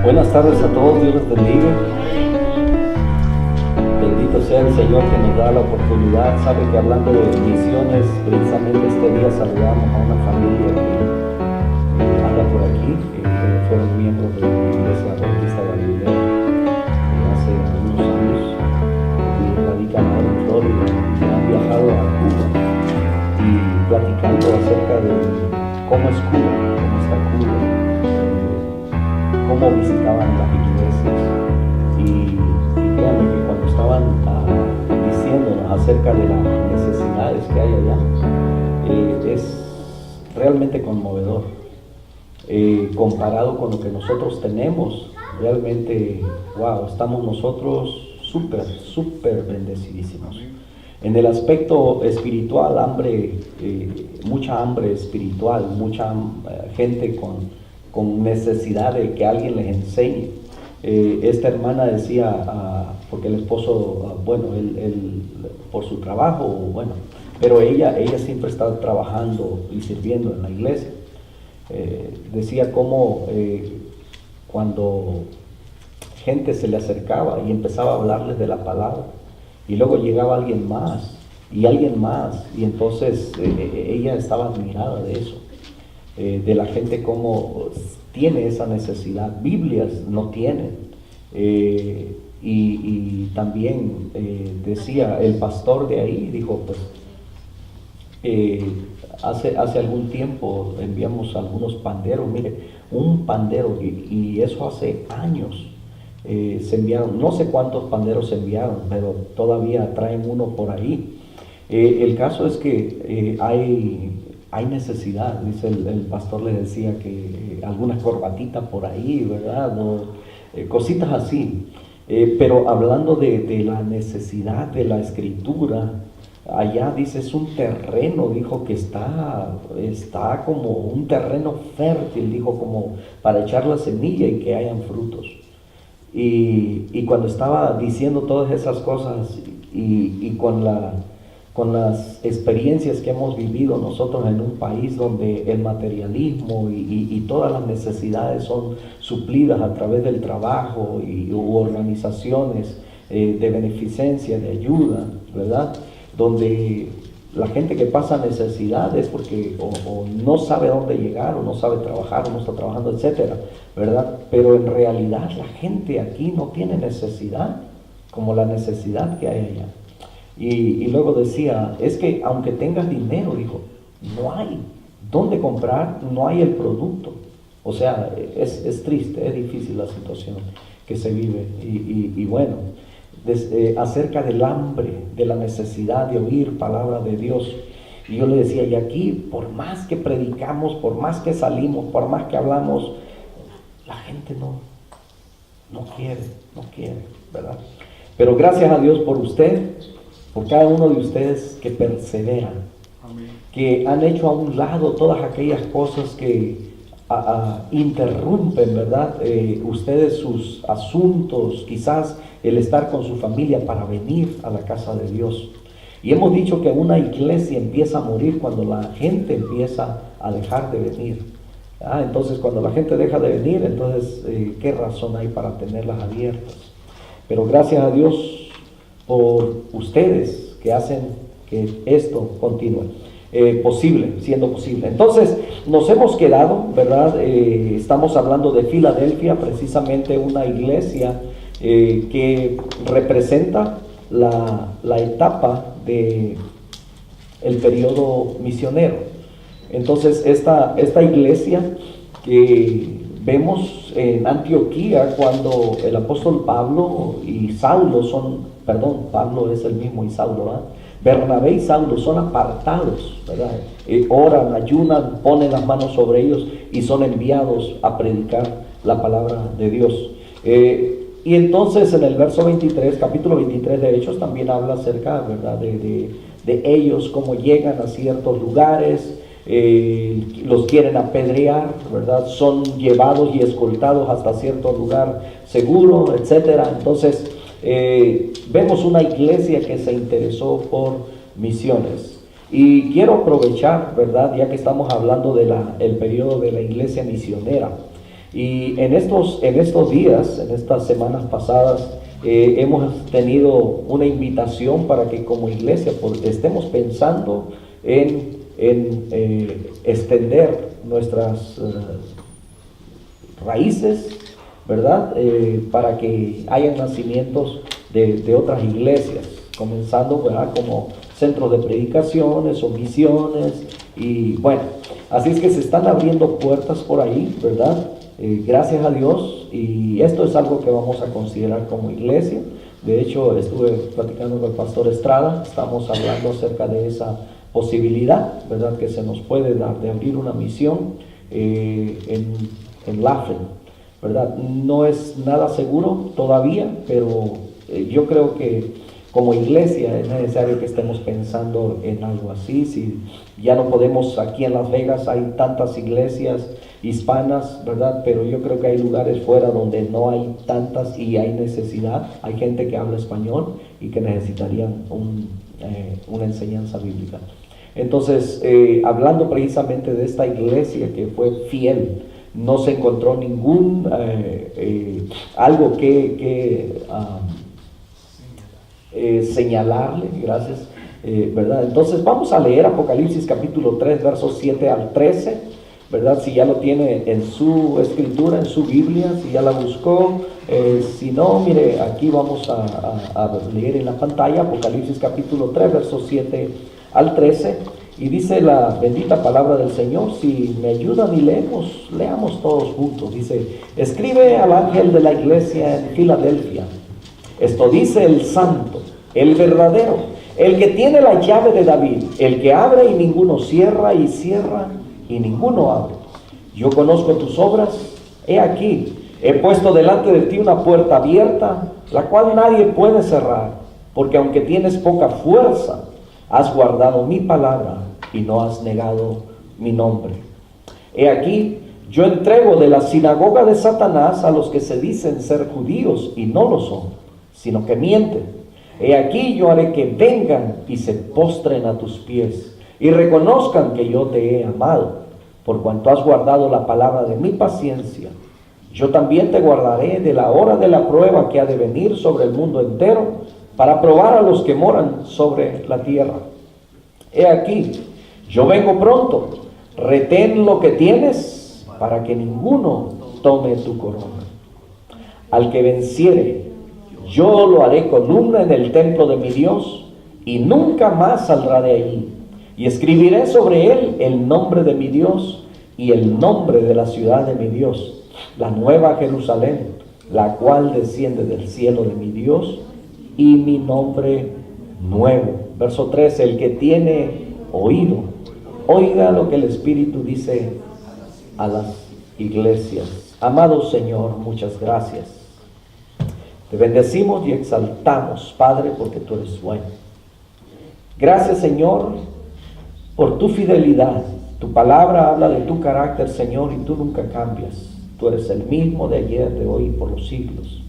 Buenas tardes a todos, Dios les bendiga. Bendito sea el Señor que nos da la oportunidad. Sabe que hablando de misiones, precisamente este día saludamos a una familia que anda por aquí, que fueron miembros de la Iglesia Bautista de Galilea hace algunos años, y radican ahora en Florida, que han viajado a Cuba y platicando acerca de cómo es Cuba, cómo está Cuba, cómo visitaban las iglesias y créanme que cuando estaban diciéndonos acerca de las necesidades que hay allá, es realmente conmovedor. Comparado con lo que nosotros tenemos, realmente, wow, estamos nosotros súper bendecidísimos. En el aspecto espiritual, mucha hambre espiritual, mucha gente con necesidad de que alguien les enseñe. Esta hermana decía, porque el esposo, él por su trabajo, pero ella siempre está trabajando y sirviendo en la iglesia. Decía cómo cuando gente se le acercaba y empezaba a hablarles de la palabra, y luego llegaba alguien más, y entonces ella estaba admirada de eso. De la gente como tiene esa necesidad. Biblias no tienen. Y también decía el pastor de ahí, dijo, pues hace algún tiempo enviamos algunos panderos, mire, un pandero, y eso hace años. Se enviaron, no sé cuántos panderos se enviaron, pero todavía traen uno por ahí. El caso es que hay necesidad, dice el pastor, le decía que algunas corbatitas por ahí, ¿verdad? Cositas así. Pero hablando de la necesidad de la escritura, allá dice es un terreno, dijo que está como un terreno fértil, dijo, como para echar la semilla y que hayan frutos. Y cuando estaba diciendo todas esas cosas y con las experiencias que hemos vivido nosotros en un país donde el materialismo y todas las necesidades son suplidas a través del trabajo u organizaciones de beneficencia, de ayuda, ¿verdad? Donde la gente que pasa necesidad es porque o no sabe dónde llegar, o no sabe trabajar, o no está trabajando, etcétera, ¿verdad? Pero en realidad la gente aquí no tiene necesidad como la necesidad que hay allá. Y luego decía, es que aunque tengas dinero, dijo, no hay dónde comprar, no hay el producto. O sea, es triste, es difícil la situación que se vive. Y bueno, acerca del hambre, de la necesidad de oír palabra de Dios. Y yo le decía, y aquí, por más que predicamos, por más que salimos, por más que hablamos, la gente no quiere, ¿verdad? Pero gracias a Dios por usted, por cada uno de ustedes que perseveran, que han hecho a un lado todas aquellas cosas que interrumpen, ¿verdad? Ustedes sus asuntos, quizás el estar con su familia para venir a la casa de Dios. Y hemos dicho que una iglesia empieza a morir cuando la gente empieza a dejar de venir. Entonces cuando la gente deja de venir, entonces ¿qué razón hay para tenerlas abiertas? Pero gracias a Dios por ustedes que hacen que esto continúe, siendo posible. Entonces nos hemos quedado, ¿verdad? Estamos hablando de Filadelfia, precisamente una iglesia que representa la etapa del periodo misionero. Entonces esta iglesia que vemos en Antioquía, cuando el apóstol Pablo y Saulo Pablo es el mismo y Saulo, ¿verdad? Bernabé y Saulo son apartados, ¿verdad? Oran, ayunan, ponen las manos sobre ellos y son enviados a predicar la palabra de Dios. Y entonces en el verso 23, capítulo 23 de Hechos, también habla acerca, ¿verdad?, de ellos, cómo llegan a ciertos lugares, los quieren apedrear, ¿verdad? Son llevados y escoltados hasta cierto lugar seguro, etcétera. Entonces vemos una iglesia que se interesó por misiones. Y quiero aprovechar, ¿verdad?, ya que estamos hablando del periodo de la iglesia misionera, Y en estos días, en estas semanas pasadas, hemos tenido una invitación para que como iglesia estemos pensando en extender nuestras raíces, ¿verdad? Para que haya nacimientos de otras iglesias, comenzando, ¿verdad?, como centros de predicaciones o misiones. Y bueno, así es que se están abriendo puertas por ahí, ¿verdad? Gracias a Dios, y esto es algo que vamos a considerar como iglesia. De hecho, estuve platicando con el pastor Estrada, estamos hablando acerca de esa posibilidad, ¿verdad?, que se nos puede dar de abrir una misión en Laughlin, ¿verdad? No es nada seguro todavía, pero yo creo que como iglesia es necesario que estemos pensando en algo así. Si ya no podemos, aquí en Las Vegas hay tantas iglesias hispanas, ¿verdad? Pero yo creo que hay lugares fuera donde no hay tantas y hay necesidad. Hay gente que habla español y que necesitarían una enseñanza bíblica. Entonces, hablando precisamente de esta iglesia que fue fiel, no se encontró ningún algo que señalarle, gracias, ¿verdad? Entonces vamos a leer Apocalipsis capítulo 3, versos 7 al 13, ¿verdad? Si ya lo tiene en su escritura, en su Biblia, si ya la buscó, si no, mire, aquí vamos a leer en la pantalla Apocalipsis capítulo 3, versos 7 al 13, y dice la bendita palabra del Señor. Si me ayudan y leamos todos juntos. Dice: escribe al ángel de la iglesia en Filadelfia, esto dice el santo, el verdadero, el que tiene la llave de David, el que abre y ninguno cierra, y cierra y ninguno abre. Yo conozco tus obras, he aquí, he puesto delante de ti una puerta abierta, la cual nadie puede cerrar, porque aunque tienes poca fuerza, has guardado mi palabra y no has negado mi nombre. He aquí, yo entrego de la sinagoga de Satanás a los que se dicen ser judíos y no lo son, sino que mienten. He aquí, yo haré que vengan y se postren a tus pies y reconozcan que yo te he amado, por cuanto has guardado la palabra de mi paciencia. Yo también te guardaré de la hora de la prueba que ha de venir sobre el mundo entero, para probar a los que moran sobre la tierra. He aquí, yo vengo pronto. Retén lo que tienes, para que ninguno tome tu corona. Al que venciere, yo lo haré columna en el templo de mi Dios, y nunca más saldrá de allí. Y escribiré sobre él el nombre de mi Dios y el nombre de la ciudad de mi Dios, la nueva Jerusalén, la cual desciende del cielo de mi Dios, y mi nombre nuevo. Verso 13: el que tiene oído, oiga lo que el Espíritu dice a las iglesias. Amado Señor, muchas gracias. Te bendecimos y exaltamos, Padre, porque tú eres bueno. Gracias, Señor, por tu fidelidad. Tu palabra habla de tu carácter, Señor, y tú nunca cambias. Tú eres el mismo de ayer, de hoy y por los siglos.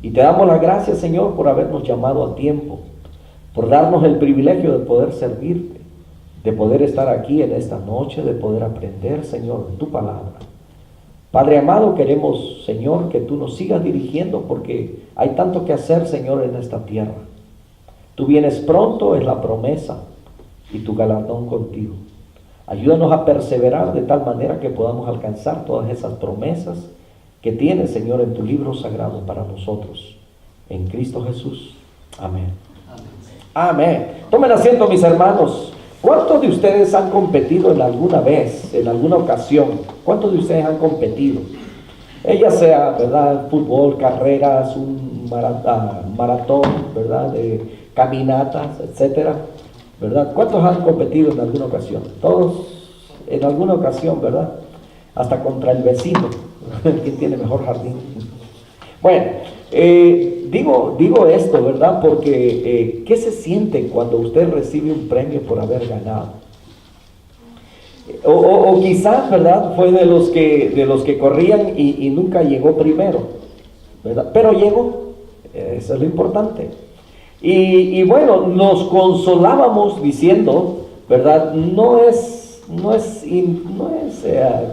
Y te damos las gracias, Señor, por habernos llamado a tiempo, por darnos el privilegio de poder servirte, de poder estar aquí en esta noche, de poder aprender, Señor, de tu palabra. Padre amado, queremos, Señor, que tú nos sigas dirigiendo, porque hay tanto que hacer, Señor, en esta tierra. Tú vienes pronto, es la promesa, y tu galardón contigo. Ayúdanos a perseverar de tal manera que podamos alcanzar todas esas promesas que tienes, Señor, en tu libro sagrado para nosotros. En Cristo Jesús. Amén. Amén. Tomen asiento, mis hermanos. ¿Cuántos de ustedes han competido en alguna vez, en alguna ocasión? ¿Cuántos de ustedes han competido? Ella sea, ¿verdad?, fútbol, carreras, un maratón, ¿verdad?, de caminatas, etcétera, ¿verdad? ¿Cuántos han competido en alguna ocasión? Todos en alguna ocasión, ¿verdad? Hasta contra el vecino, ¿quién tiene mejor jardín? Bueno, digo esto, ¿verdad? Porque ¿qué se siente cuando usted recibe un premio por haber ganado? O quizás, ¿verdad?, fue de los que corrían y nunca llegó primero, ¿verdad? Pero llegó, eso es lo importante. Y bueno, nos consolábamos diciendo, ¿verdad?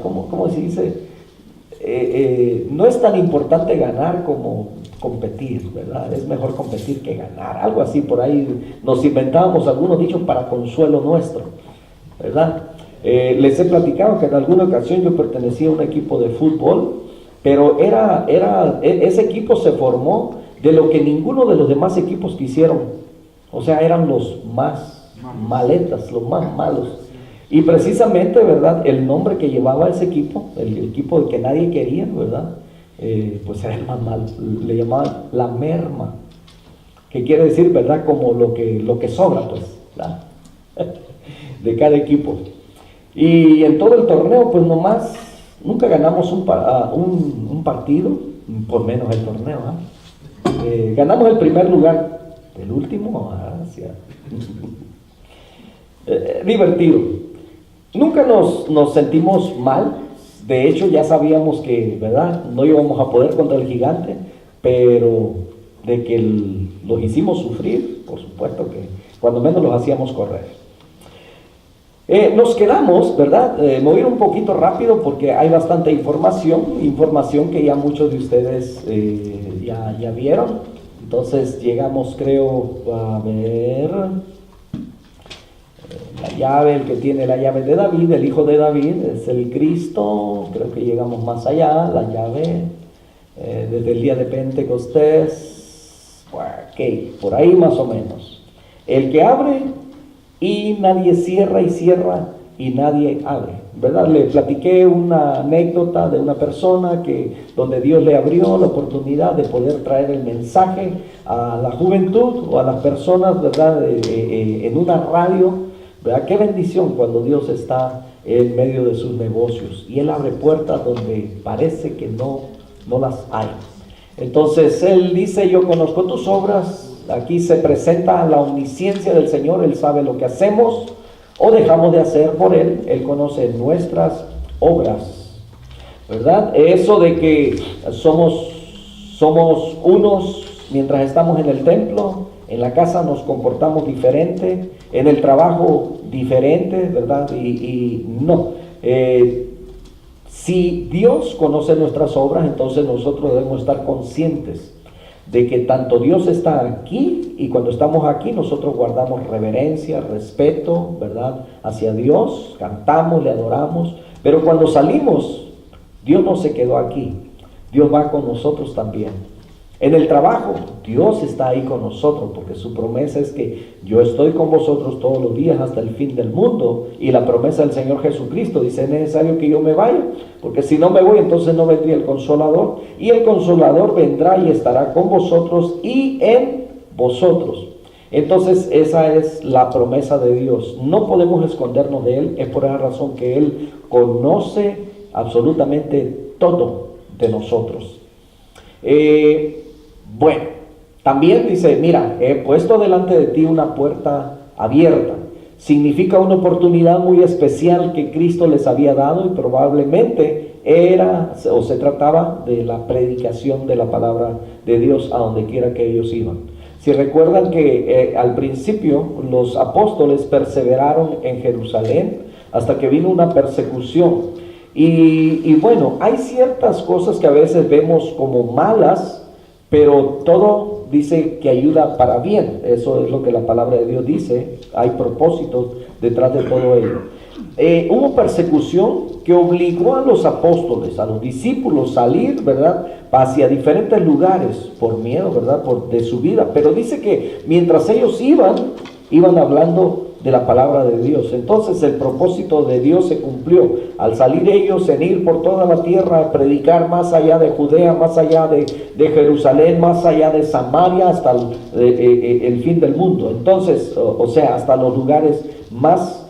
¿Cómo se dice? no es tan importante ganar como competir, ¿verdad? Es mejor competir que ganar, algo así. Por ahí nos inventábamos algunos dichos para consuelo nuestro, ¿verdad? Les he platicado que en alguna ocasión yo pertenecía a un equipo de fútbol, pero ese equipo se formó de lo que ninguno de los demás equipos quisieron. O sea, eran los más maletas, los más malos. Y precisamente, ¿verdad?, el nombre que llevaba ese equipo, el equipo que nadie quería, ¿verdad?, pues era el más malo. Le llamaban la merma, que quiere decir, ¿verdad?, como lo que sobra, pues, ¿verdad?, de cada equipo. Y en todo el torneo, pues nomás, nunca ganamos un partido, por menos el torneo, ¿eh? Ganamos el primer lugar, el último, divertido. Nunca nos sentimos mal. De hecho, ya sabíamos que, ¿verdad?, no íbamos a poder contra el gigante, pero de que los hicimos sufrir, por supuesto que cuando menos los hacíamos correr. Nos quedamos, ¿verdad? Me voy a ir un poquito rápido porque hay bastante información que ya muchos de ustedes ya vieron. Entonces llegamos, creo, a ver la llave, el que tiene la llave de David, el hijo de David, es el Cristo. Creo que llegamos más allá, la llave, desde el día de Pentecostés, ok, por ahí más o menos. El que abre y nadie cierra, y cierra y nadie abre, ¿verdad? Le platiqué una anécdota de una persona donde Dios le abrió la oportunidad de poder traer el mensaje a la juventud o a las personas, ¿verdad?, en una radio, ¿verdad? Qué bendición cuando Dios está en medio de sus negocios y Él abre puertas donde parece que no las hay. Entonces Él dice: yo conozco tus obras. Aquí se presenta la omnisciencia del Señor. Él sabe lo que hacemos o dejamos de hacer por Él. Él conoce nuestras obras, ¿verdad? Eso de que somos unos mientras estamos en el templo, en la casa nos comportamos diferente, en el trabajo diferente, ¿verdad? Y no. Si Dios conoce nuestras obras, entonces nosotros debemos estar conscientes de que tanto Dios está aquí, y cuando estamos aquí nosotros guardamos reverencia, respeto, ¿verdad?, hacia Dios, cantamos, le adoramos, pero cuando salimos, Dios no se quedó aquí, Dios va con nosotros también. En el trabajo, Dios está ahí con nosotros, porque su promesa es que yo estoy con vosotros todos los días hasta el fin del mundo, y la promesa del Señor Jesucristo dice: es necesario que yo me vaya, porque si no me voy, entonces no vendría el Consolador, y el Consolador vendrá y estará con vosotros y en vosotros. Entonces esa es la promesa de Dios. No podemos escondernos de Él. Es por esa razón que Él conoce absolutamente todo de nosotros. Bueno, también dice: mira, he puesto delante de ti una puerta abierta. Significa una oportunidad muy especial que Cristo les había dado, y probablemente se trataba de la predicación de la palabra de Dios a donde quiera que ellos iban. Si recuerdan que al principio los apóstoles perseveraron en Jerusalén hasta que vino una persecución. Y bueno, hay ciertas cosas que a veces vemos como malas, pero todo dice que ayuda para bien. Eso es lo que la palabra de Dios dice. Hay propósitos detrás de todo ello. Hubo persecución que obligó a los apóstoles, a los discípulos, a salir, ¿verdad?, hacia diferentes lugares por miedo, ¿verdad?, de su vida. Pero dice que mientras ellos iban hablando de la palabra de Dios. Entonces el propósito de Dios se cumplió al salir ellos en ir por toda la tierra a predicar más allá de Judea, más allá de Jerusalén, más allá de Samaria, hasta el fin del mundo. Entonces, o sea, hasta los lugares más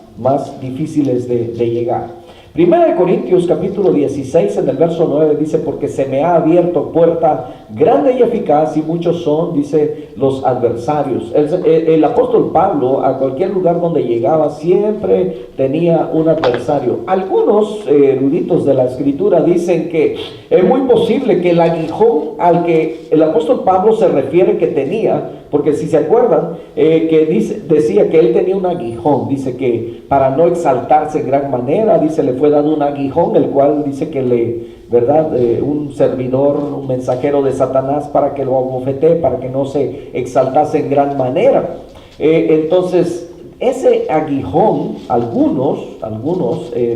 difíciles de llegar. Primera de Corintios capítulo 16 en el verso 9 dice: porque se me ha abierto puerta grande y eficaz, y muchos son, dice, los adversarios. El apóstol Pablo, a cualquier lugar donde llegaba, siempre tenía un adversario. Algunos eruditos de la escritura dicen que es muy posible que el aguijón al que el apóstol Pablo se refiere que tenía, porque si se acuerdan, decía que él tenía un aguijón, dice que para no exaltarse en gran manera, dice, le fue dado un aguijón, el cual dice que ¿verdad? Un servidor, un mensajero de Satanás para que lo abofetee, para que no se exaltase en gran manera. Entonces, ese aguijón, algunos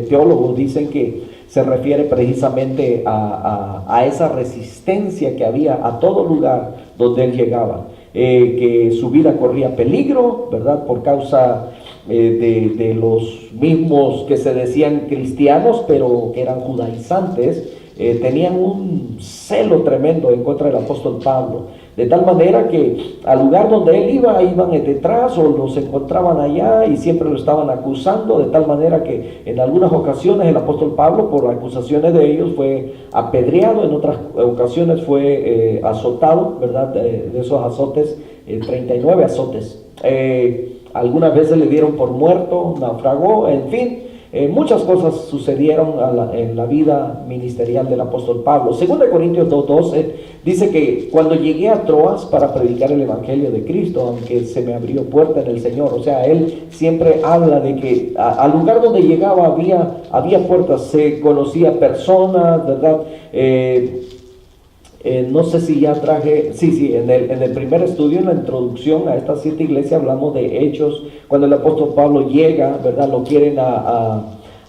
teólogos dicen que se refiere precisamente a esa resistencia que había a todo lugar donde él llegaba, que su vida corría peligro, ¿verdad? Por causa de los mismos que se decían cristianos, pero que eran judaizantes, tenían un celo tremendo en contra del apóstol Pablo, de tal manera que al lugar donde él iba, iban detrás o los encontraban allá y siempre lo estaban acusando, de tal manera que en algunas ocasiones el apóstol Pablo, por acusaciones de ellos, fue apedreado, en otras ocasiones fue azotado, ¿verdad? De esos azotes, 39 azotes. Algunas veces le dieron por muerto, naufragó, en fin. Muchas cosas sucedieron en la vida ministerial del apóstol Pablo. 2 Corintios 2:12 dice que cuando llegué a Troas para predicar el evangelio de Cristo, aunque se me abrió puerta en el Señor, o sea, él siempre habla de que al lugar donde llegaba había puertas, se conocía personas, ¿verdad? No sé si ya traje, sí, en el primer estudio, en la introducción a estas 7 iglesias, hablamos de Hechos, cuando el apóstol Pablo llega, ¿verdad? Lo quieren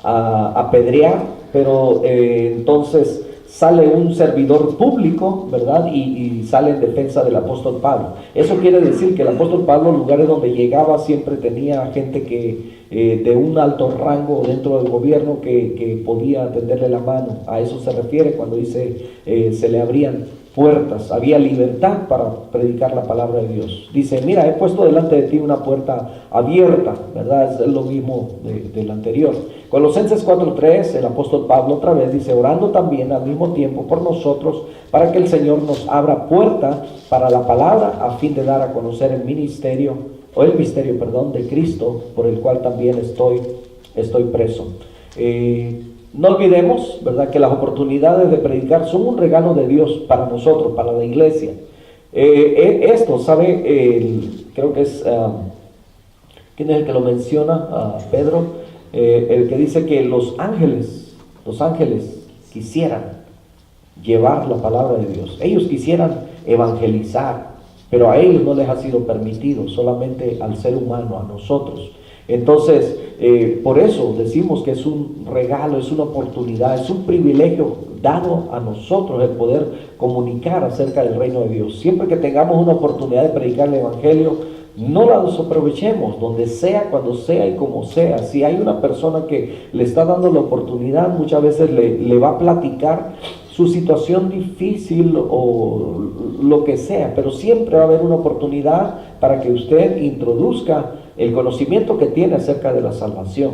apedrear, pero entonces sale un servidor público, ¿verdad? Y sale en defensa del apóstol Pablo. Eso quiere decir que el apóstol Pablo, en lugares donde llegaba, siempre tenía gente que de un alto rango dentro del gobierno que podía tenderle la mano. A eso se refiere cuando dice se le abrían puertas, había libertad para predicar la palabra de Dios. Dice, mira, he puesto delante de ti una puerta abierta, ¿verdad? Es lo mismo del anterior. Colosenses 4:3, el apóstol Pablo otra vez dice, orando también al mismo tiempo por nosotros, para que el Señor nos abra puerta para la palabra, a fin de dar a conocer el misterio de Cristo, por el cual también estoy preso. No olvidemos, ¿verdad?, que las oportunidades de predicar son un regalo de Dios para nosotros, para la iglesia. Esto, ¿sabe? Creo que es, ¿quién es el que lo menciona? Pedro, el que dice que los ángeles quisieran llevar la palabra de Dios. Ellos quisieran evangelizar, pero a ellos no les ha sido permitido, solamente al ser humano, a nosotros. Entonces, por eso decimos que es un regalo, es una oportunidad, es un privilegio dado a nosotros el poder comunicar acerca del reino de Dios. Siempre que tengamos una oportunidad de predicar el evangelio, no la desaprovechemos, donde sea, cuando sea y como sea. Si hay una persona que le está dando la oportunidad, muchas veces le va a platicar su situación difícil o lo que sea, pero siempre va a haber una oportunidad para que usted introduzca el conocimiento que tiene acerca de la salvación.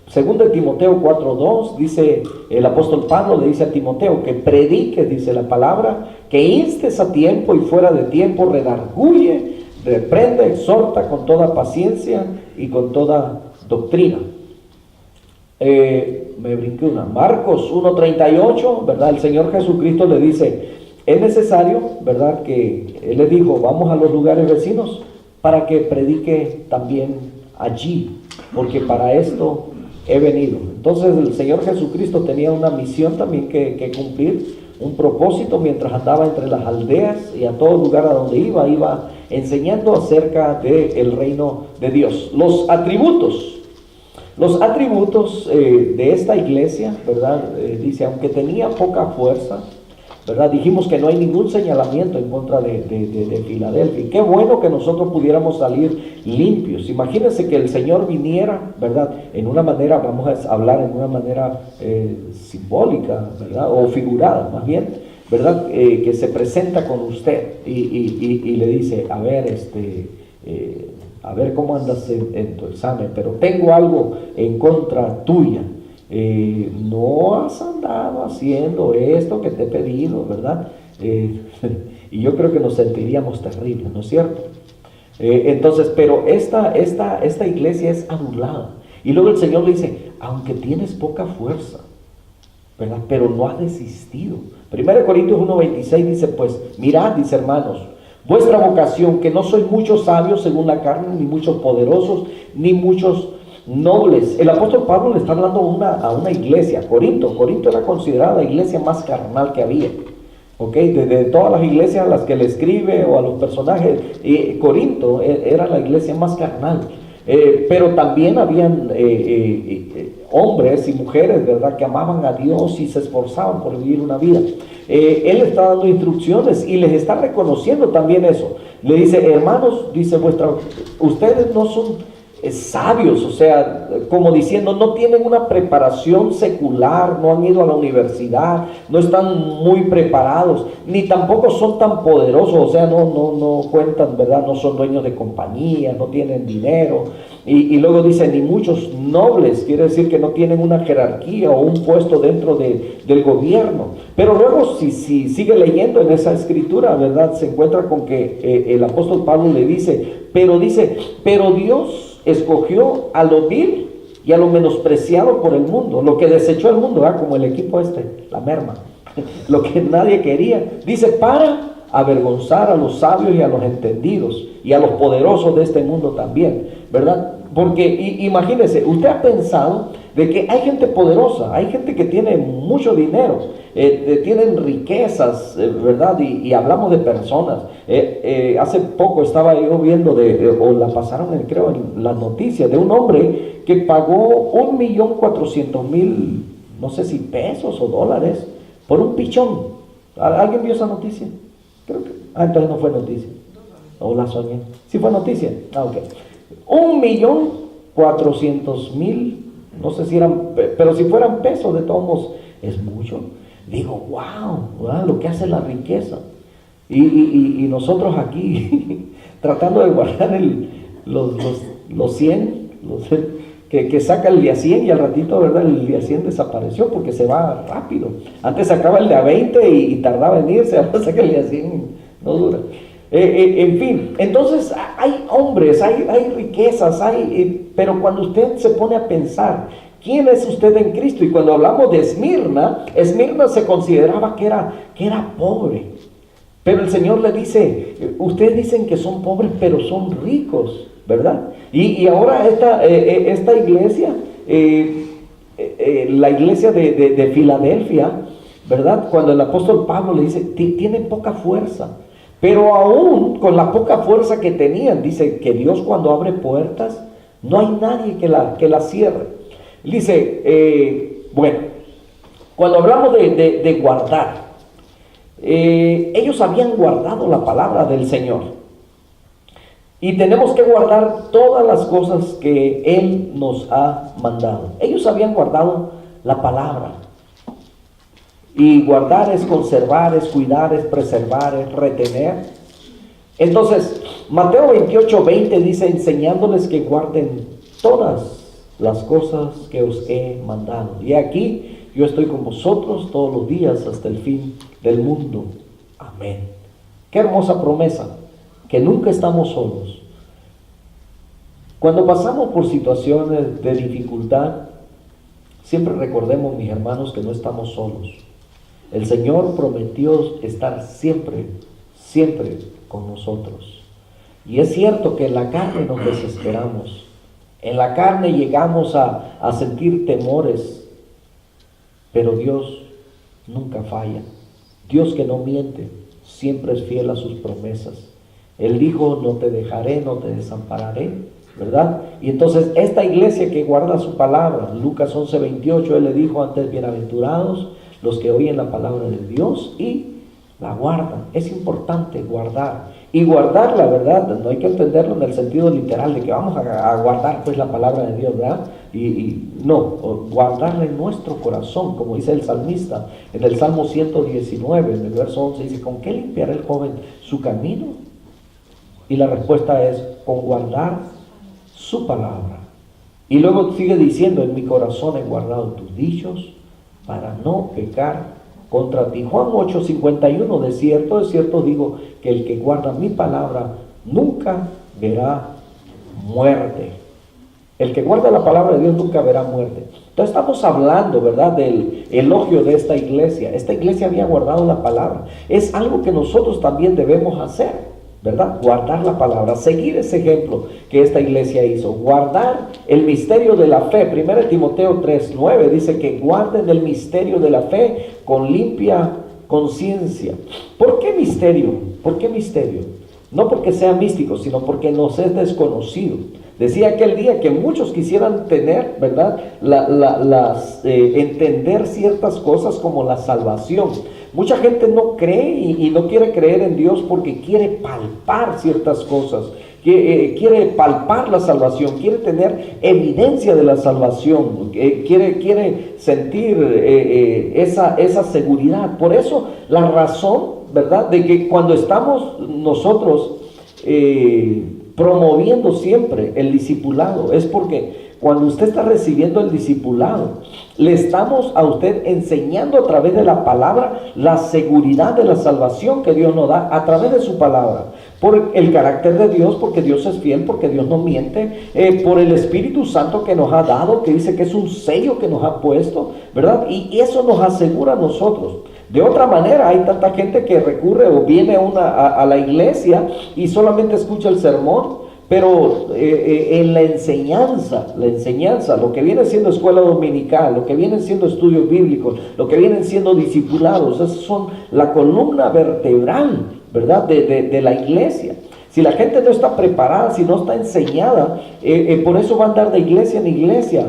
Segundo de Timoteo 4:2 dice el apóstol Pablo, le dice a Timoteo que predique, dice la palabra, que instes a tiempo y fuera de tiempo, redarguye, reprende, exhorta con toda paciencia y con toda doctrina. Me brinqué una. Marcos 1:38, ¿verdad? El Señor Jesucristo le dice, es necesario, ¿verdad?, que Él le dijo, vamos a los lugares vecinos para que predique también allí, porque para esto he venido. Entonces el Señor Jesucristo tenía una misión también que cumplir, un propósito mientras andaba entre las aldeas y a todo lugar a donde iba enseñando acerca del reino de Dios. Los atributos de esta iglesia, ¿verdad? Dice, aunque tenía poca fuerza, ¿verdad? Dijimos que no hay ningún señalamiento en contra de Filadelfia. Y qué bueno que nosotros pudiéramos salir limpios. Imagínense que el Señor viniera, ¿verdad?, en una manera, vamos a hablar en una manera simbólica, ¿verdad?, o figurada más bien, ¿verdad?, que se presenta con usted y le dice, a ver cómo andas en tu examen, pero tengo algo en contra tuya. No has andado haciendo esto que te he pedido, ¿verdad? Y yo creo que nos sentiríamos terribles, ¿no es cierto? Entonces, pero esta iglesia es adulada. Y luego el Señor le dice, aunque tienes poca fuerza, ¿verdad?, pero no has desistido. 1 Corintios 1:26 dice, pues, mirad, dice, hermanos, vuestra vocación, que no sois muchos sabios según la carne, ni muchos poderosos, ni muchos nobles. El apóstol Pablo le está hablando a una iglesia, Corinto. Corinto era considerada la iglesia más carnal que había. ¿Ok? De todas las iglesias a las que le escribe o a los personajes, Corinto era la iglesia más carnal. Pero también habían hombres y mujeres, ¿verdad?, que amaban a Dios y se esforzaban por vivir una vida. Él está dando instrucciones y les está reconociendo también eso. Le dice, hermanos, dice, ustedes no son sabios, o sea, como diciendo, no tienen una preparación secular, no han ido a la universidad, no están muy preparados, ni tampoco son tan poderosos, o sea, no cuentan, ¿verdad? No son dueños de compañía, no tienen dinero. Y luego dice, ni muchos nobles, quiere decir que no tienen una jerarquía o un puesto dentro del gobierno. Pero luego, si sigue leyendo en esa escritura, ¿verdad?, se encuentra con que el apóstol Pablo le dice, pero Dios escogió a lo vil y a lo menospreciado por el mundo, lo que desechó el mundo, ¿verdad?, como el equipo la merma, lo que nadie quería, dice, para avergonzar a los sabios y a los entendidos y a los poderosos de este mundo también, ¿verdad? Porque imagínese, usted ha pensado de que hay gente poderosa, hay gente que tiene mucho dinero, tienen riquezas, ¿verdad? Y hablamos de personas. Hace poco estaba yo viendo, o la pasaron creo en las noticias, de un hombre que pagó 1.400.000, no sé si pesos o dólares, por un pichón. ¿Alguien vio esa noticia? Creo que. Entonces no fue noticia. O la soñé. ¿Sí fue noticia? Ok. 1.400.000, no sé si eran, pero si fueran pesos, de todos modos, es mucho. Digo, wow, lo que hace la riqueza. Y nosotros aquí, tratando de guardar los 100, que saca el día 100 y al ratito, ¿verdad?, el día 100 desapareció porque se va rápido. Antes sacaba el día 20 y tardaba en irse, ahora saca el día 100, no dura. En fin, entonces hay hombres, hay riquezas, pero cuando usted se pone a pensar, ¿quién es usted en Cristo? Y cuando hablamos de Esmirna se consideraba que era pobre. Pero el Señor le dice, ustedes dicen que son pobres, pero son ricos, ¿verdad? Y ahora esta iglesia, la iglesia de Filadelfia, ¿verdad?, cuando el apóstol Pablo le dice, tiene poca fuerza. Pero aún con la poca fuerza que tenían, dice que Dios cuando abre puertas, no hay nadie que la cierre. Dice, bueno, cuando hablamos de guardar, ellos habían guardado la palabra del Señor. Y tenemos que guardar todas las cosas que Él nos ha mandado. Ellos habían guardado la palabra. Y guardar es conservar, es cuidar, es preservar, es retener. Entonces, Mateo 28:20 dice, enseñándoles que guarden todas las cosas que os he mandado. Y aquí yo estoy con vosotros todos los días hasta el fin del mundo. Amén. Qué hermosa promesa, que nunca estamos solos. Cuando pasamos por situaciones de dificultad, siempre recordemos, mis hermanos, que no estamos solos. El Señor prometió estar siempre con nosotros. Y es cierto que en la carne nos desesperamos. En la carne llegamos a sentir temores. Pero Dios nunca falla. Dios, que no miente, siempre es fiel a sus promesas. Él dijo, no te dejaré, no te desampararé, ¿verdad? Y entonces esta iglesia que guarda su palabra, Lucas 11:28, Él le dijo antes, bienaventurados los que oyen la palabra de Dios y la guardan. Es importante guardar. Y guardar, la verdad, no hay que entenderlo en el sentido literal de que vamos a guardar pues la palabra de Dios, ¿verdad? No, guardarla en nuestro corazón, como dice el salmista en el Salmo 119, en el verso 11, dice, ¿con qué limpiará el joven su camino? Y la respuesta es, con guardar su palabra. Y luego sigue diciendo, en mi corazón he guardado tus dichos para no pecar contra ti. Juan 8:51, de cierto digo, que el que guarda mi palabra nunca verá muerte. El que guarda la palabra de Dios nunca verá muerte. Entonces estamos hablando, ¿verdad?, del elogio de esta iglesia. Esta iglesia había guardado la palabra. Es algo que nosotros también debemos hacer. ¿verdad? Guardar la palabra, seguir ese ejemplo que esta iglesia hizo, guardar el misterio de la fe. 1 Timoteo 3:9 dice que guarden el misterio de la fe con limpia conciencia. ¿Por qué misterio? ¿Por qué misterio? No porque sea místico, sino porque nos es desconocido. Decía aquel día que muchos quisieran tener, ¿verdad? Entender ciertas cosas como la salvación. Mucha gente no cree y no quiere creer en Dios porque quiere palpar ciertas cosas. Quiere palpar la salvación, quiere tener evidencia de la salvación, quiere sentir esa seguridad. Por eso la razón, ¿verdad?, de que cuando estamos nosotros promoviendo siempre el discipulado, es porque cuando usted está recibiendo el discipulado, le estamos a usted enseñando a través de la palabra la seguridad de la salvación que Dios nos da a través de su palabra. Por el carácter de Dios, porque Dios es fiel, porque Dios no miente, por el Espíritu Santo que nos ha dado, que dice que es un sello que nos ha puesto, ¿verdad? Y eso nos asegura a nosotros. De otra manera, hay tanta gente que recurre o viene a la iglesia y solamente escucha el sermón, pero en la enseñanza, lo que viene siendo escuela dominical, lo que vienen siendo estudios bíblicos, lo que vienen siendo discipulados, esos son la columna vertebral, ¿verdad?, de la iglesia. Si la gente no está preparada, si no está enseñada, por eso va a andar de iglesia en iglesia,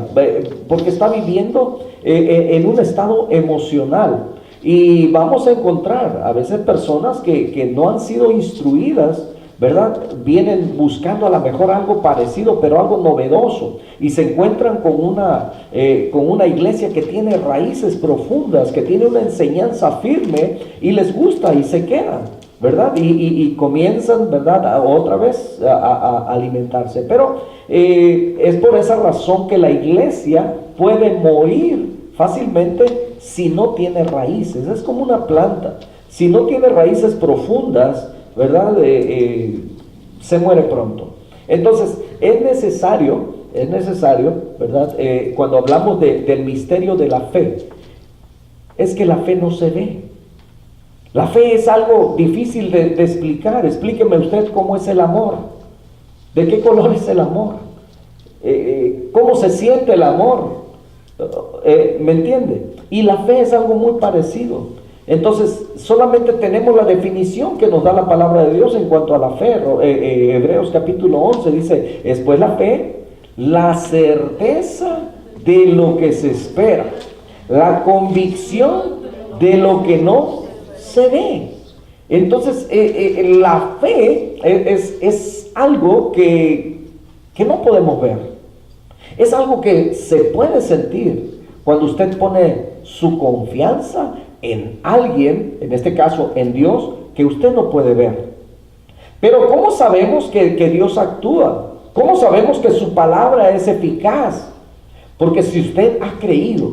porque está viviendo en un estado emocional. Y vamos a encontrar a veces personas que no han sido instruidas, ¿verdad? Vienen buscando a lo mejor algo parecido, pero algo novedoso, y se encuentran con una iglesia que tiene raíces profundas, que tiene una enseñanza firme, y les gusta y se quedan, ¿verdad? Y comienzan, ¿verdad?, otra vez a alimentarse. Pero es por esa razón que la iglesia puede morir fácilmente si no tiene raíces. Es como una planta. Si no tiene raíces profundas, ¿verdad?, se muere pronto. Entonces es necesario, ¿verdad?, cuando hablamos del misterio de la fe, es que la fe no se ve. La fe es algo difícil de explicar. Explíqueme usted cómo es el amor. ¿De qué color es el amor? ¿Cómo se siente el amor? ¿Me entiende? Y la fe es algo muy parecido. Entonces, solamente tenemos la definición que nos da la palabra de Dios en cuanto a la fe. Hebreos capítulo 11 dice, después la fe, la certeza de lo que se espera, la convicción de lo que no se ve. Entonces, la fe es algo que no podemos ver. Es algo que se puede sentir cuando usted pone su confianza en alguien, en este caso en Dios, que usted no puede ver. Pero ¿cómo sabemos que Dios actúa? ¿Cómo sabemos que su palabra es eficaz? Porque si usted ha creído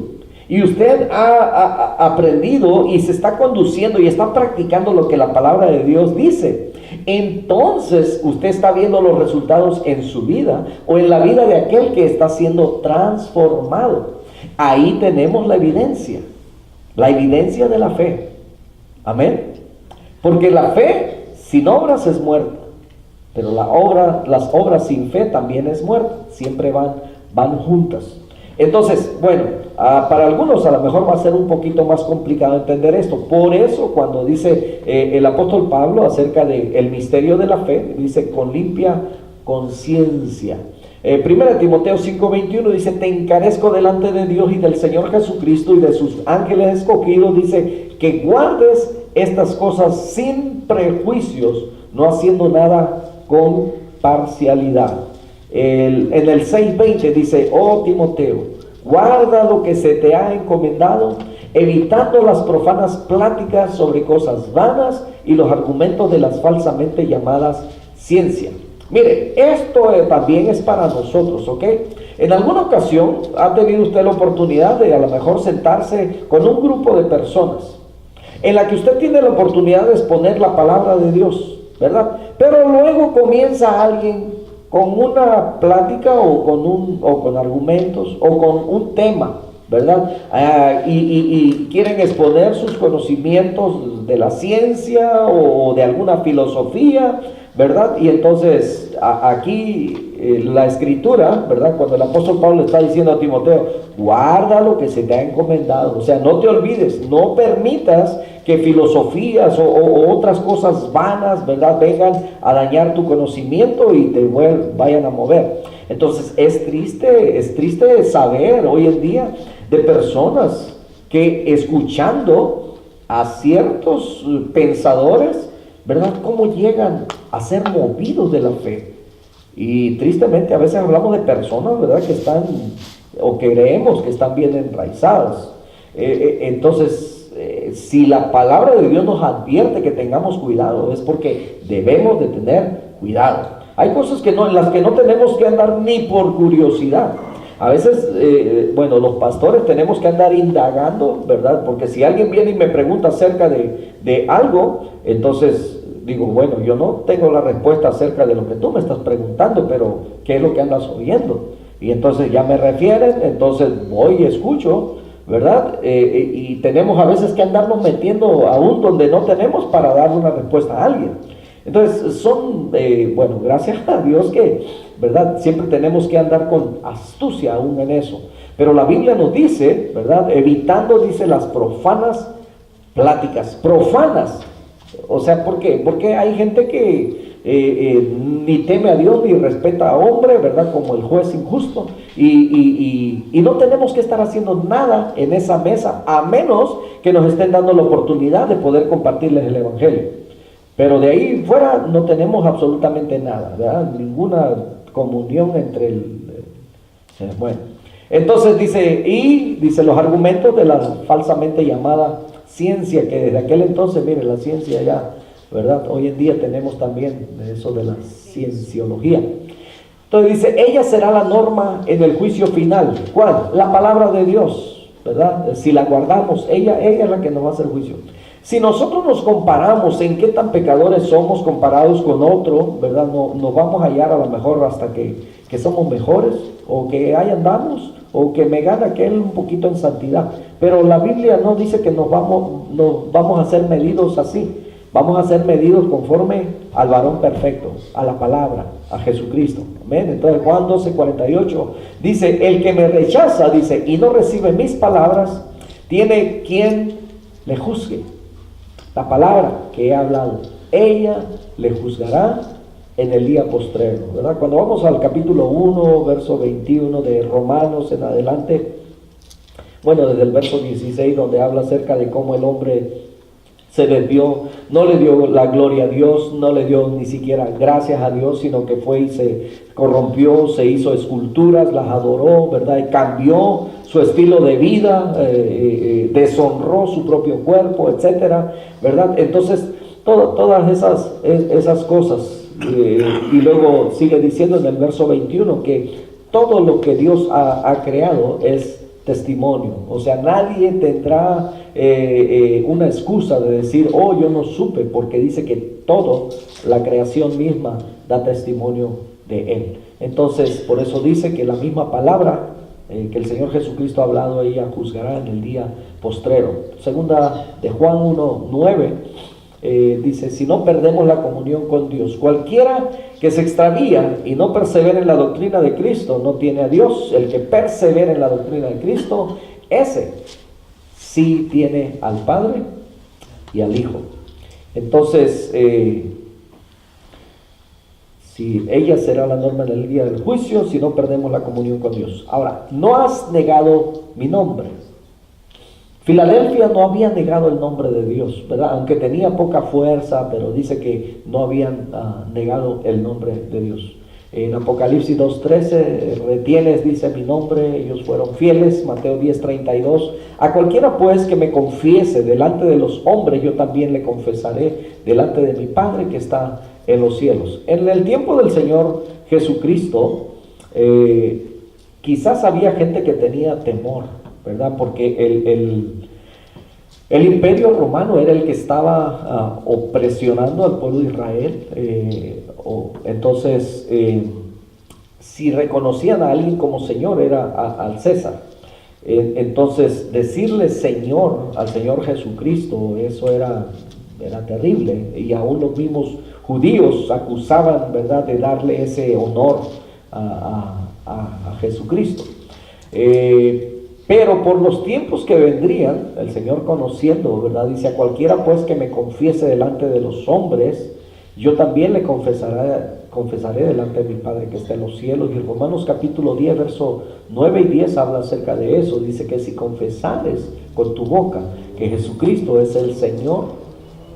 y usted ha aprendido y se está conduciendo y está practicando lo que la palabra de Dios dice, entonces usted está viendo los resultados en su vida o en la vida de aquel que está siendo transformado. Ahí tenemos la evidencia de la fe. Amén. Porque la fe sin obras es muerta, pero las obras sin fe también es muerta. Siempre van juntas. Entonces, bueno, para algunos a lo mejor va a ser un poquito más complicado entender esto. Por eso cuando dice el apóstol Pablo acerca del misterio de la fe, dice con limpia conciencia. 1 Timoteo 5:21 dice, te encarezco delante de Dios y del Señor Jesucristo y de sus ángeles escogidos, dice, que guardes estas cosas sin prejuicios, no haciendo nada con parcialidad. En el 6:20 dice, oh Timoteo, guarda lo que se te ha encomendado, evitando las profanas pláticas sobre cosas vanas y los argumentos de las falsamente llamadas ciencia. Mire, esto también es para nosotros, ¿ok? En alguna ocasión ha tenido usted la oportunidad de a lo mejor sentarse con un grupo de personas en la que usted tiene la oportunidad de exponer la palabra de Dios, ¿verdad? Pero luego comienza alguien con una plática o con argumentos o con un tema ¿verdad? Y quieren exponer sus conocimientos de la ciencia o de alguna filosofía, ¿verdad? Y entonces aquí la escritura, ¿verdad? Cuando el apóstol Pablo está diciendo a Timoteo, guarda lo que se te ha encomendado, o sea, no te olvides, no permitas que filosofías o otras cosas vanas, ¿verdad?, vengan a dañar tu conocimiento y te vayan a mover. Entonces es triste saber hoy en día de personas que, escuchando a ciertos pensadores, ¿verdad?, cómo llegan a ser movidos de la fe. Y tristemente a veces hablamos de personas, ¿verdad?, que están, o que creemos que están bien enraizadas. Entonces, si la palabra de Dios nos advierte que tengamos cuidado, es porque debemos de tener cuidado. Hay cosas en las que no tenemos que andar ni por curiosidad. A veces, los pastores tenemos que andar indagando, ¿verdad? Porque si alguien viene y me pregunta acerca de algo, entonces digo, bueno, yo no tengo la respuesta acerca de lo que tú me estás preguntando, pero ¿qué es lo que andas oyendo? Y entonces ya me refieren, entonces voy y escucho, ¿verdad? Y tenemos a veces que andarnos metiendo aún donde no tenemos para dar una respuesta a alguien. Entonces gracias a Dios que, ¿verdad?, siempre tenemos que andar con astucia aún en eso. Pero la Biblia nos dice, ¿verdad?, evitando, dice, las profanas pláticas. Profanas. O sea, ¿por qué? Porque hay gente que ni teme a Dios ni respeta a hombre, ¿verdad?, como el juez injusto. Y no tenemos que estar haciendo nada en esa mesa, a menos que nos estén dando la oportunidad de poder compartirles el Evangelio. Pero de ahí fuera no tenemos absolutamente nada, ¿verdad? Ninguna comunión entre bueno. Entonces dice los argumentos de la falsamente llamada ciencia, que desde aquel entonces, mire, la ciencia ya, ¿verdad? Hoy en día tenemos también eso de la cienciología. Entonces dice, ella será la norma en el juicio final. ¿Cuál? La palabra de Dios, ¿verdad? Si la guardamos, ella es la que nos va a hacer juicio. Si nosotros nos comparamos en qué tan pecadores somos comparados con otro, ¿verdad?, nos vamos a hallar a lo mejor hasta que somos mejores, o que ahí andamos, o que me gana aquel un poquito en santidad. Pero la Biblia no dice que nos vamos a ser medidos así. Vamos a ser medidos conforme al varón perfecto, a la palabra, a Jesucristo. Amén. Entonces Juan 12:48 dice, el que me rechaza, dice, y no recibe mis palabras, tiene quien le juzgue. La palabra que he hablado, ella le juzgará en el día postrero, ¿verdad? Cuando vamos al capítulo 1, verso 21 de Romanos en adelante, desde el verso 16, donde habla acerca de cómo el hombre se desvió, no le dio la gloria a Dios, no le dio ni siquiera gracias a Dios, sino que fue y se corrompió, se hizo esculturas, las adoró, ¿verdad? Y cambió su estilo de vida, deshonró su propio cuerpo, etcétera, ¿verdad? Entonces, todas esas cosas, y luego sigue diciendo en el verso 21 que todo lo que Dios ha creado es testimonio. O sea, nadie tendrá una excusa de decir, oh, yo no supe, porque dice que todo, la creación misma, da testimonio de Él. Entonces, por eso dice que la misma palabra que el Señor Jesucristo ha hablado, ella juzgará en el día postrero. Segunda de Juan 1:9 dice, si no perdemos la comunión con Dios, cualquiera que se extravía y no persevera en la doctrina de Cristo no tiene a Dios. El que persevera en la doctrina de Cristo, ese sí tiene al Padre y al Hijo. Entonces, si ella será la norma en el día del juicio, si no perdemos la comunión con Dios. Ahora, no has negado mi nombre. Filadelfia no había negado el nombre de Dios, ¿verdad? Aunque tenía poca fuerza, pero dice que no habían negado el nombre de Dios. En Apocalipsis 2:13, retienes, dice, mi nombre, ellos fueron fieles. Mateo 10:32, a cualquiera pues que me confiese delante de los hombres, yo también le confesaré delante de mi Padre que está en los cielos. En el tiempo del Señor Jesucristo, quizás había gente que tenía temor, ¿verdad? Porque el imperio romano era el que estaba opresionando al pueblo de Israel. Entonces, si reconocían a alguien como Señor, era al César. Entonces, decirle Señor al Señor Jesucristo, eso era terrible. Y aún los mismos judíos acusaban, ¿verdad?, de darle ese honor a Jesucristo. Pero por los tiempos que vendrían, el Señor conociendo, ¿verdad?, dice: a cualquiera pues que me confiese delante de los hombres, yo también le confesaré delante de mi Padre que está en los cielos. Y en Romanos capítulo 10, verso 9 y 10 habla acerca de eso. Dice que si confesares con tu boca que Jesucristo es el Señor,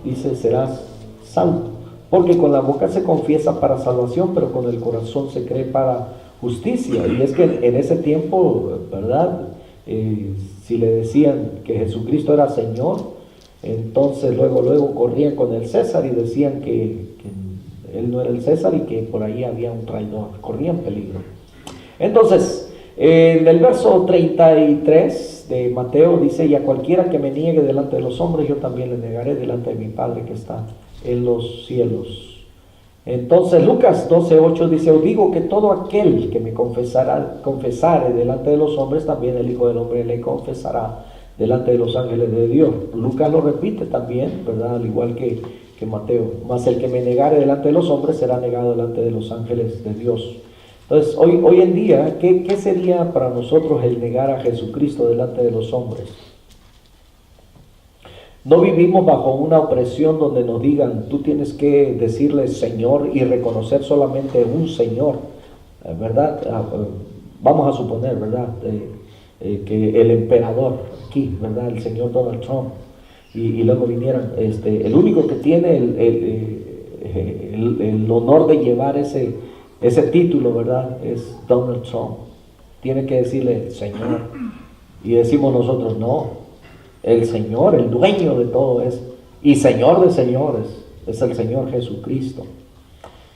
dice, serás salvo. Porque con la boca se confiesa para salvación, pero con el corazón se cree para justicia. Y es que en ese tiempo, ¿verdad?, si le decían que Jesucristo era Señor, entonces luego corrían con el César y decían que él no era el César y que por ahí había un traidor, corrían peligro. Entonces, en el verso 33 de Mateo dice: y a cualquiera que me niegue delante de los hombres, yo también le negaré delante de mi Padre que está en los cielos. Entonces Lucas 12:8 dice: os digo que todo aquel que me confesare delante de los hombres, también el Hijo del Hombre le confesará delante de los ángeles de Dios. Lucas lo repite también, ¿verdad?, al igual que Mateo: mas el que me negare delante de los hombres será negado delante de los ángeles de Dios. Entonces, hoy en día, ¿qué sería para nosotros el negar a Jesucristo delante de los hombres? No vivimos bajo una opresión donde nos digan: tú tienes que decirle Señor y reconocer solamente un Señor, ¿verdad? Vamos a suponer, ¿verdad?, que el emperador aquí, ¿verdad?, el señor Donald Trump, y luego vinieran, el único que tiene el honor de llevar ese título, ¿verdad?, es Donald Trump. Tiene que decirle Señor. Y decimos nosotros: no, el Señor, el dueño de todo es, y Señor de señores, es el Señor Jesucristo,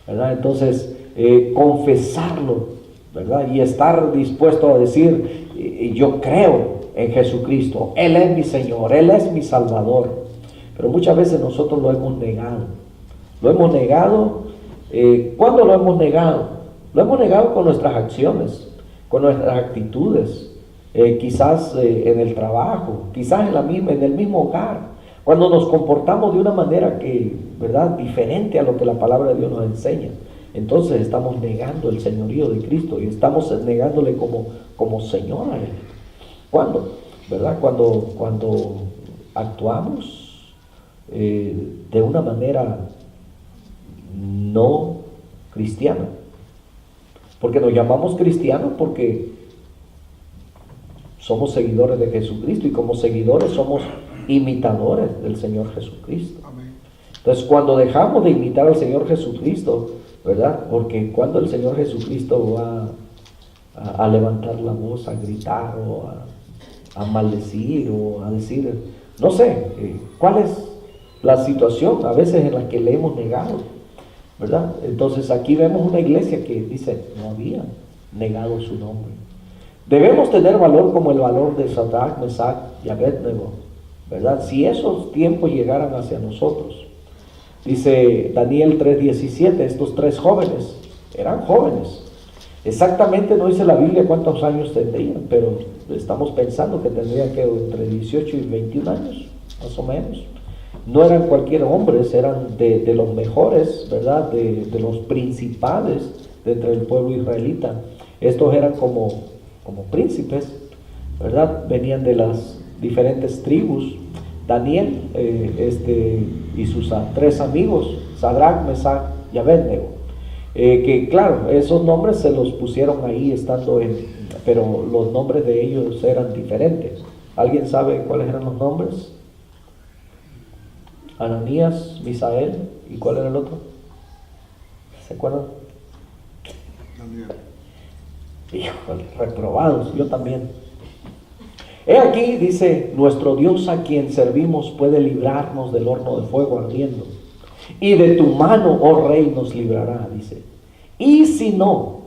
¿verdad? Entonces, confesarlo, ¿verdad?, y estar dispuesto a decir: yo creo en Jesucristo, Él es mi Señor, Él es mi Salvador. Pero muchas veces nosotros lo hemos negado. Lo hemos negado. ¿Cuándo lo hemos negado? Lo hemos negado con nuestras acciones, con nuestras actitudes, quizás en el trabajo, quizás en el mismo hogar, cuando nos comportamos de una manera que, ¿verdad?, diferente a lo que la palabra de Dios nos enseña. Entonces estamos negando el señorío de Cristo y estamos negándole como Señor a Él. ¿Cuándo? ¿Verdad? Cuando actuamos de una manera no cristiana. Porque nos llamamos cristianos porque somos seguidores de Jesucristo, y como seguidores somos imitadores del Señor Jesucristo. Amén. Entonces, cuando dejamos de imitar al Señor Jesucristo, ¿verdad?, porque cuando el Señor Jesucristo va a levantar la voz, a gritar o a maldecir o a decir, no sé, cuál es la situación a veces en la que le hemos negado, ¿verdad? Entonces aquí vemos una iglesia que dice: no había negado su nombre. Debemos tener valor como el valor de Sadrach, Mesach y Abednego, ¿verdad?, si esos tiempos llegaran hacia nosotros. Dice Daniel 3:17, estos tres jóvenes eran jóvenes. Exactamente no dice la Biblia cuántos años tendrían, pero estamos pensando que tendrían que entre 18 y 21 años, más o menos. No eran cualquier hombres, eran de los mejores, ¿verdad?, de los principales de entre el pueblo israelita. Estos eran como príncipes, ¿verdad?, venían de las diferentes tribus. Daniel y sus tres amigos, Sadrach, Mesach y Abednego, que claro, esos nombres se los pusieron ahí pero los nombres de ellos eran diferentes. ¿Alguien sabe cuáles eran los nombres? Ananías, Misael, ¿y cuál era el otro? ¿Se acuerdan? Daniel. Híjole, reprobados, yo también. He aquí, dice, nuestro Dios a quien servimos puede librarnos del horno de fuego ardiendo, y de tu mano, oh rey, nos librará, dice. Y si no,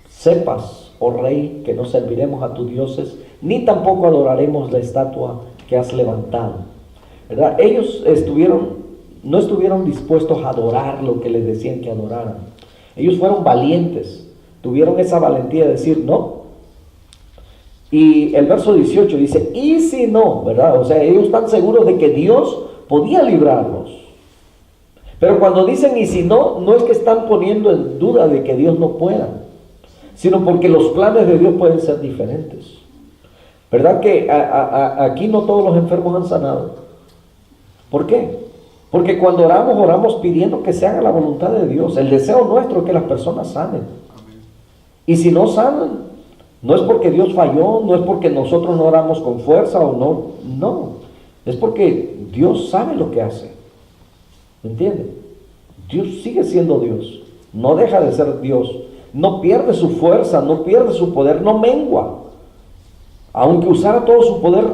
sepas, oh rey, que no serviremos a tus dioses, ni tampoco adoraremos la estatua que has levantado, ¿verdad? Ellos no estuvieron dispuestos a adorar lo que les decían que adoraran. Ellos fueron valientes, tuvieron esa valentía de decir: no, Y el verso 18 dice, y si no, ¿verdad? O sea, ellos están seguros de que Dios podía librarlos. Pero cuando dicen y si no, no es que están poniendo en duda de que Dios no pueda, sino porque los planes de Dios pueden ser diferentes. ¿Verdad que aquí no todos los enfermos han sanado? ¿Por qué? Porque cuando oramos, oramos pidiendo que se haga la voluntad de Dios. El deseo nuestro es que las personas sanen. Y si no sanan, no es porque Dios falló, no es porque nosotros no oramos con fuerza o no, no. Es porque Dios sabe lo que hace. ¿Me entiende? Dios sigue siendo Dios. No deja de ser Dios. No pierde su fuerza, no pierde su poder, no mengua. Aunque usara todo su poder,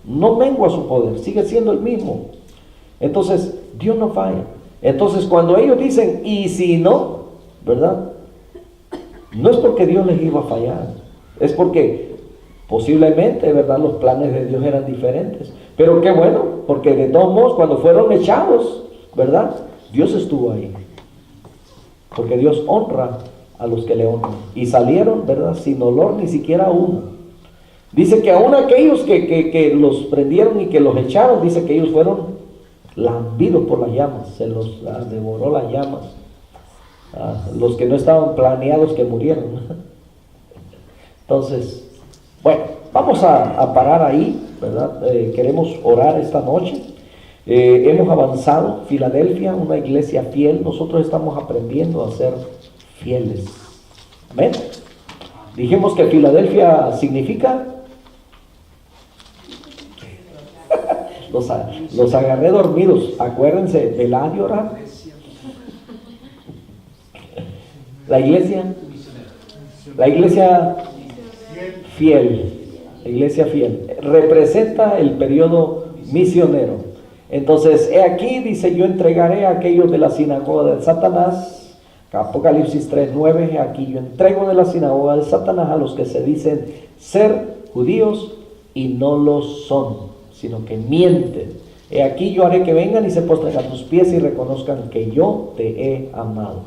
no mengua su poder, sigue siendo el mismo. Entonces, Dios no falla. Entonces, cuando ellos dicen, y si no, ¿verdad? No es porque Dios les iba a fallar, es porque posiblemente, ¿verdad? Los planes de Dios eran diferentes. Pero qué bueno, porque de todos modos, cuando fueron echados, ¿verdad? Dios estuvo ahí. Porque Dios honra a los que le honran. Y salieron, ¿verdad? Sin olor ni siquiera uno. Dice que aún aquellos que los prendieron y que los echaron, dice que ellos fueron lambidos por las llamas, se los devoró las llamas. Los que no estaban planeados que murieron. Entonces, bueno, vamos a parar ahí, ¿verdad? Queremos orar esta noche. Hemos avanzado. Filadelfia, una iglesia fiel. Nosotros estamos aprendiendo a ser fieles. Amén. Dijimos que Filadelfia significa los agarré dormidos. Acuérdense, velar y orar. La iglesia fiel, la iglesia fiel, representa el periodo misionero. Entonces, he aquí, dice, yo entregaré a aquellos de la sinagoga de Satanás, Apocalipsis 3:9, aquí yo entrego de la sinagoga de Satanás a los que se dicen ser judíos y no lo son, sino que mienten. He aquí yo haré que vengan y se postren a tus pies y reconozcan que yo te he amado.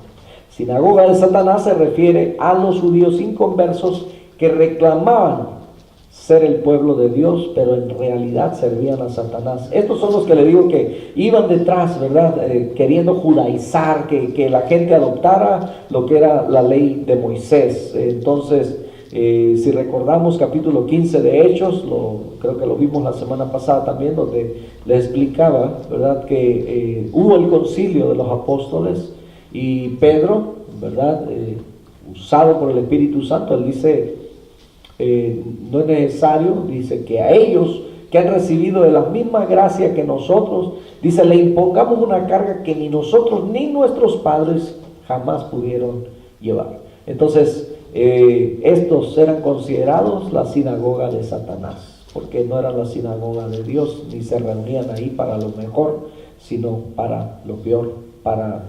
Sinagoga de Satanás se refiere a los judíos inconversos que reclamaban ser el pueblo de Dios, pero en realidad servían a Satanás. Estos son los que le digo que iban detrás, ¿verdad? Queriendo judaizar, que la gente adoptara lo que era la ley de Moisés. Entonces, si recordamos capítulo 15 de Hechos, creo que lo vimos la semana pasada también, donde le explicaba, ¿verdad? Que hubo el concilio de los apóstoles y Pedro, ¿verdad? Usado por el Espíritu Santo, él dice, no es necesario, dice, que a ellos que han recibido de la misma gracia que nosotros, dice, le impongamos una carga que ni nosotros ni nuestros padres jamás pudieron llevar. Entonces, estos eran considerados la sinagoga de Satanás, porque no eran la sinagoga de Dios, ni se reunían ahí para lo mejor, sino para lo peor, para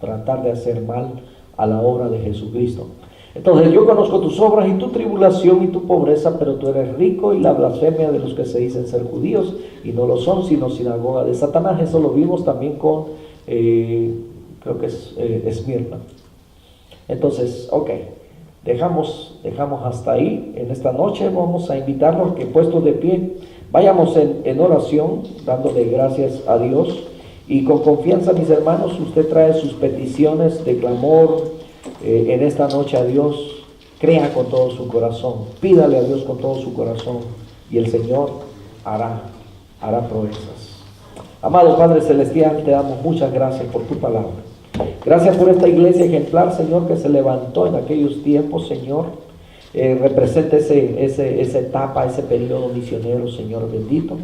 tratar de hacer mal a la obra de Jesucristo. Entonces, yo conozco tus obras y tu tribulación y tu pobreza, pero tú eres rico, y la blasfemia de los que se dicen ser judíos y no lo son, sino sinagoga de Satanás. Eso lo vimos también con, creo que es Esmirna. Entonces, ok, dejamos hasta ahí. En esta noche vamos a invitarlos que, puestos de pie, vayamos en oración, dándole gracias a Dios. Y con confianza, mis hermanos, usted trae sus peticiones de clamor en esta noche a Dios. Crea con todo su corazón, pídale a Dios con todo su corazón, y el Señor hará proezas. Amado Padre Celestial, te damos muchas gracias por tu palabra. Gracias por esta iglesia ejemplar, Señor, que se levantó en aquellos tiempos, Señor. Representa esa etapa, ese periodo misionero, Señor bendito.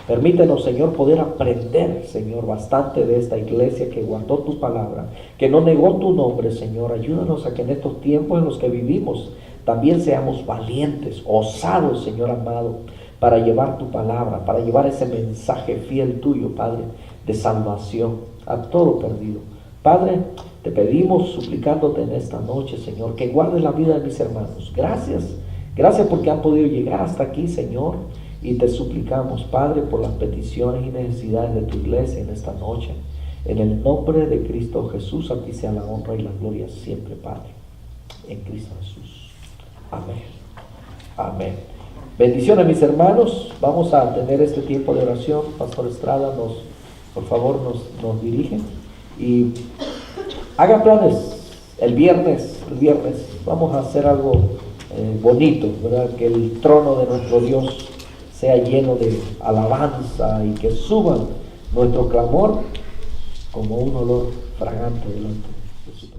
Permítenos, Señor, poder aprender, Señor, bastante de esta iglesia que guardó tu palabra, que no negó tu nombre, Señor. Ayúdanos a que en estos tiempos en los que vivimos también seamos valientes, osados, Señor amado, para llevar tu palabra, para llevar ese mensaje fiel tuyo, Padre, de salvación a todo perdido. Padre, te pedimos, suplicándote en esta noche, Señor, que guardes la vida de mis hermanos. Gracias porque han podido llegar hasta aquí, Señor. Y te suplicamos, Padre, por las peticiones y necesidades de tu iglesia en esta noche. En el nombre de Cristo Jesús, a ti sea la honra y la gloria siempre, Padre. En Cristo Jesús. Amén. Amén. Bendiciones, mis hermanos. Vamos a tener este tiempo de oración. Pastor Estrada por favor, nos dirige. Y haga planes. El viernes vamos a hacer algo bonito, ¿verdad? Que el trono de nuestro Dios sea lleno de alabanza y que suban nuestro clamor como un olor fragante delante de su presencia.